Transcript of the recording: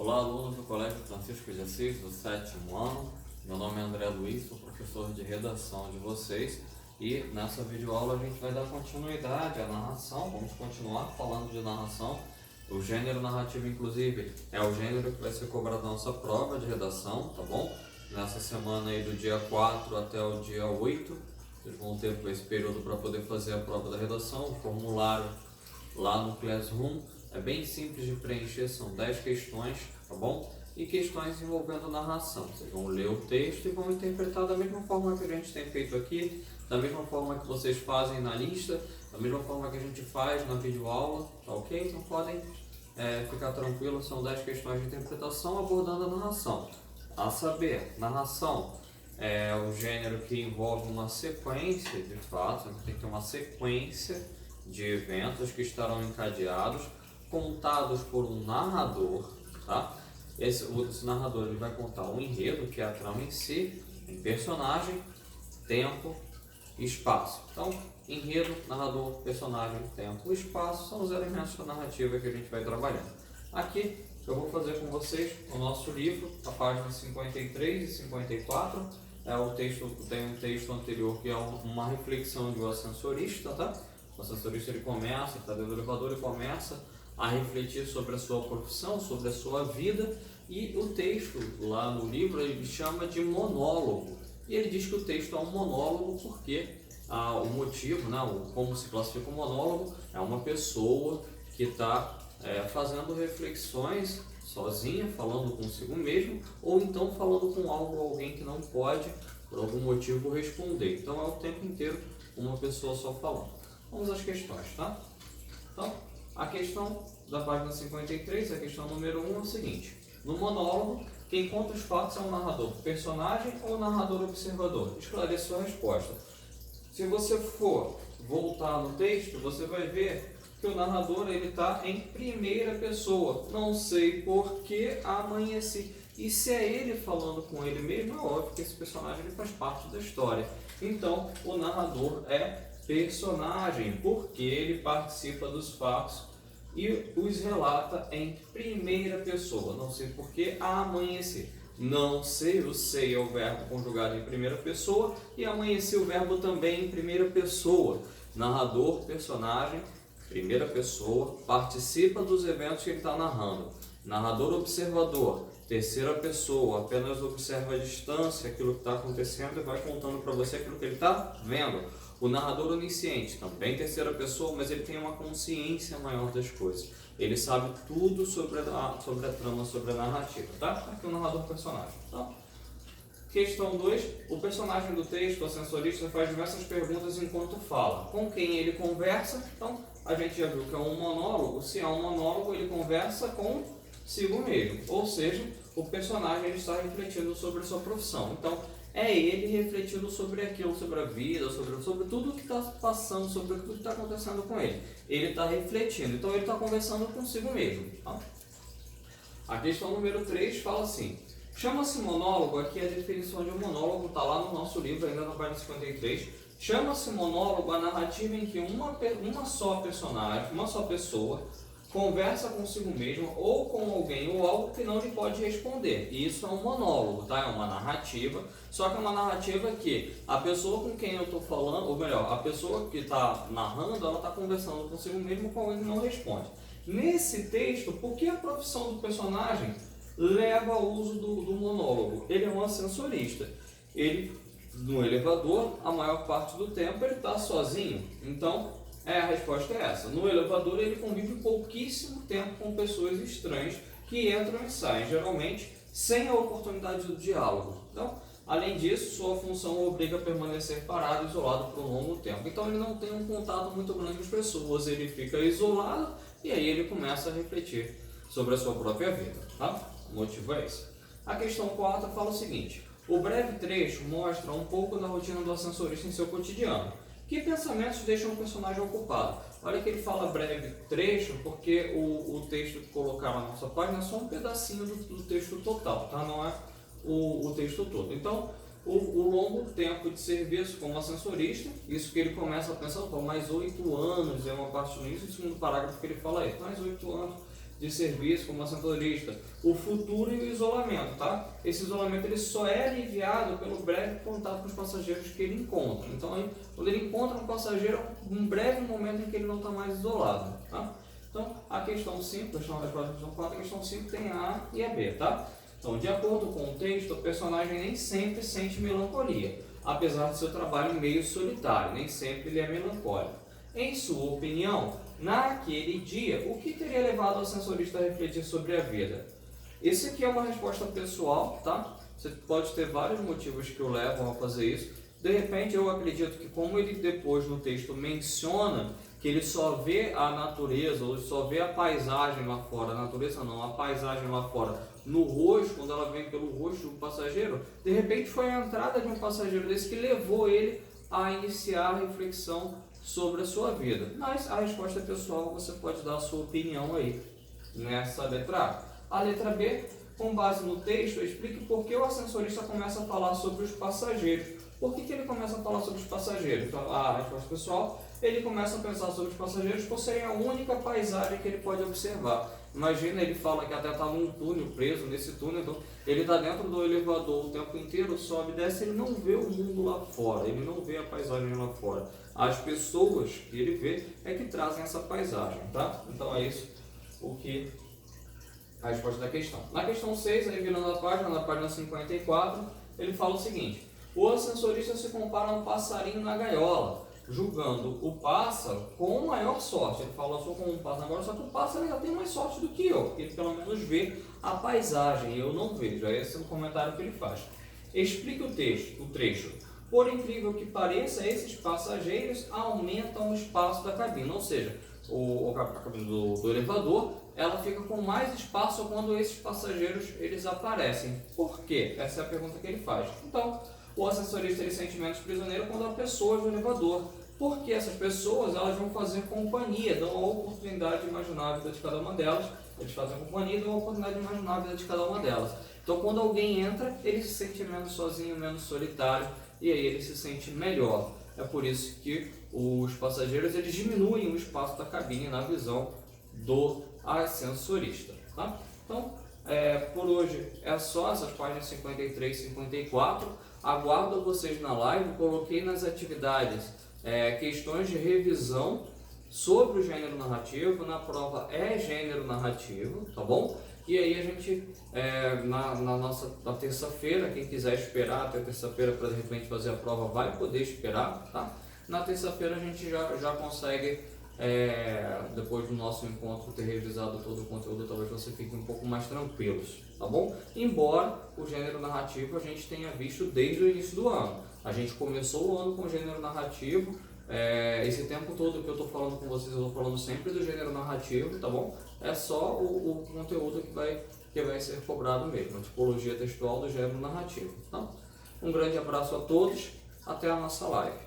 Olá, alunos do Colégio Francisco de Assis, do 7º ano. Meu nome é André Luiz, sou professor de redação de vocês e nessa videoaula a gente vai dar continuidade à narração. Vamos continuar falando de narração. O gênero narrativo, inclusive, é o gênero que vai ser cobrado na nossa prova de redação, tá bom? Nessa semana aí do dia 4 até o dia 8, vocês vão ter esse período para poder fazer a prova da redação, o formulário lá no Classroom. É bem simples de preencher, são 10 questões, tá bom? E questões envolvendo narração. Vocês vão ler o texto e vão interpretar da mesma forma que a gente tem feito aqui, da mesma forma que vocês fazem na lista, da mesma forma que a gente faz na videoaula, tá ok? Então podem ficar tranquilos, são 10 questões de interpretação abordando a narração. A saber, narração é o gênero que envolve uma sequência de fatos, tem que ter uma sequência de eventos que estarão encadeados, contados por um narrador, tá? Esse narrador ele vai contar o enredo, que é a trama em si, em personagem, tempo e espaço. Então, enredo, narrador, personagem, tempo e espaço são os elementos da narrativa que a gente vai trabalhando. Aqui eu vou fazer com vocês o nosso livro, a página 53 e 54. Tem um texto anterior que é uma reflexão de um ascensorista, tá? O ascensorista ele começa, está dentro do elevador e começa a refletir sobre a sua profissão, sobre a sua vida, e o texto lá no livro ele chama de monólogo. E ele diz que o texto é um monólogo porque o motivo, né, como se classifica o monólogo, é uma pessoa que está fazendo reflexões sozinha, falando consigo mesmo, ou então falando com algo ou alguém que não pode, por algum motivo, responder. Então é o tempo inteiro uma pessoa só falando. Vamos às questões, tá? Então, a questão da página 53, a questão número 1 é o seguinte: no monólogo, quem conta os fatos é o narrador personagem ou o narrador observador? Esclareça a resposta. Se você for voltar no texto, você vai ver que o narrador está em primeira pessoa. Não sei por que amanheci. E se é ele falando com ele mesmo, é óbvio que esse personagem ele faz parte da história. Então, o narrador é personagem, porque ele participa dos fatos e os relata em primeira pessoa. Não sei por que amanhecer. Não sei, o sei é o verbo conjugado em primeira pessoa e amanhecer o verbo também em primeira pessoa. Narrador, personagem, primeira pessoa, participa dos eventos que ele está narrando. Narrador observador, terceira pessoa, apenas observa a distância, aquilo que está acontecendo e vai contando para você aquilo que ele está vendo. O narrador onisciente, também terceira pessoa, mas ele tem uma consciência maior das coisas. Ele sabe tudo sobre a trama, sobre a narrativa, tá? Aqui o narrador personagem. Então, questão 2, o personagem do texto, o ascensorista, faz diversas perguntas enquanto fala. Com quem ele conversa? Então, a gente já viu que é um monólogo. Se é um monólogo, ele conversa consigo mesmo. Ou seja, o personagem ele está refletindo sobre a sua profissão. Então, é ele refletindo sobre aquilo, sobre a vida, sobre tudo que está passando, sobre tudo que está acontecendo com ele. Ele está refletindo, então ele está conversando consigo mesmo. Tá? A questão número 3 fala assim: chama-se monólogo, aqui a definição de um monólogo está lá no nosso livro, ainda na página 53. Chama-se monólogo a narrativa em que uma só personagem, uma só pessoa, conversa consigo mesmo ou com alguém ou algo que não lhe pode responder. E isso é um monólogo, tá? É uma narrativa, só que é uma narrativa que a pessoa com quem eu estou falando, ou melhor, a pessoa que está narrando, ela está conversando consigo mesmo com alguém que não responde. Nesse texto, por que a profissão do personagem leva ao uso do monólogo? Ele é um ascensorista. Ele, no elevador, a maior parte do tempo ele está sozinho. Então, a resposta é essa. No elevador ele convive pouquíssimo tempo com pessoas estranhas que entram e saem, geralmente sem a oportunidade do diálogo. Então, além disso, sua função o obriga a permanecer parado, isolado por um longo tempo. Então ele não tem um contato muito grande com as pessoas, ele fica isolado e aí ele começa a refletir sobre a sua própria vida. Tá? O motivo é esse. A questão 4 fala o seguinte: o breve trecho mostra um pouco da rotina do ascensorista em seu cotidiano. Que pensamentos deixam o personagem ocupado? Olha que ele fala breve trecho, porque o texto que colocaram na nossa página é só um pedacinho do texto total, tá? Não é o texto todo. Então, o longo tempo de serviço como ascensorista, isso que ele começa a pensar, mais 8 anos, é uma parte do início do segundo parágrafo que ele fala aí, mais 8 anos de serviço como ascensorista, o futuro e o isolamento, tá? Esse isolamento ele só é aliviado pelo breve contato com os passageiros que ele encontra. Então, aí, quando ele encontra um passageiro, é um breve momento em que ele não está mais isolado, tá? Então, a questão 5, a questão 4, a questão 5 tem a A e a B, tá? Então, de acordo com o texto, o personagem nem sempre sente melancolia, apesar de seu trabalho meio solitário, nem sempre ele é melancólico. Em sua opinião, naquele dia, o que teria levado o ascensorista a refletir sobre a vida? Esse aqui é uma resposta pessoal, tá? Você pode ter vários motivos que o levam a fazer isso. De repente, eu acredito que como ele depois no texto menciona que ele só vê a natureza, ou só vê a paisagem lá fora, a natureza não, a paisagem lá fora, no rosto, quando ela vem pelo rosto do passageiro, de repente foi a entrada de um passageiro desse que levou ele a iniciar a reflexão sobre a sua vida. Mas a resposta é pessoal, você pode dar a sua opinião aí nessa letra A. A letra B, com base no texto, explique por que o ascensorista começa a falar sobre os passageiros. Por que ele começa a falar sobre os passageiros? Então, a resposta pessoal, ele começa a pensar sobre os passageiros por serem a única paisagem que ele pode observar. Imagina, ele fala que até está num túnel, preso nesse túnel, então ele está dentro do elevador o tempo inteiro, sobe e desce, ele não vê o mundo lá fora, ele não vê a paisagem lá fora. As pessoas que ele vê é que trazem essa paisagem, tá? Então é isso o que a resposta da questão. Na questão 6, aí virando a página, na página 54, ele fala o seguinte: o ascensorista se compara a um passarinho na gaiola, julgando o pássaro com maior sorte. Ele fala, eu sou como um pássaro agora, só que o pássaro ainda tem mais sorte do que eu, porque ele pelo menos vê a paisagem, eu não vejo. Esse é o comentário que ele faz. Explique o trecho. Por incrível que pareça, esses passageiros aumentam o espaço da cabine, ou seja, a cabine do elevador, ela fica com mais espaço quando esses passageiros eles aparecem. Por quê? Essa é a pergunta que ele faz. Então, o ascensorista ele sente menos prisioneiro quando há pessoas no elevador, porque essas pessoas elas vão fazer companhia, dão a oportunidade de imaginar a vida de cada uma delas, eles fazem companhia e dão a oportunidade de imaginar a vida de cada uma delas. Então, quando alguém entra, ele se sente menos sozinho, menos solitário, e aí ele se sente melhor. É por isso que os passageiros eles diminuem o espaço da cabine na visão do ascensorista. Tá? Então, por hoje é só essas páginas 53 e 54. Aguardo vocês na live. Coloquei nas atividades questões de revisão sobre o gênero narrativo. Na prova é gênero narrativo, tá bom? E aí a gente, na terça-feira, quem quiser esperar até terça-feira para de repente fazer a prova, vai poder esperar, tá? Na terça-feira a gente já consegue, depois do nosso encontro, ter revisado todo o conteúdo, talvez você fique um pouco mais tranquilos, tá bom? Embora o gênero narrativo a gente tenha visto desde o início do ano. A gente começou o ano com o gênero narrativo. Esse tempo todo que eu estou falando com vocês, eu estou falando sempre do gênero narrativo, tá bom? É só o conteúdo que vai ser cobrado mesmo, a tipologia textual do gênero narrativo. Então, um grande abraço a todos, até a nossa live.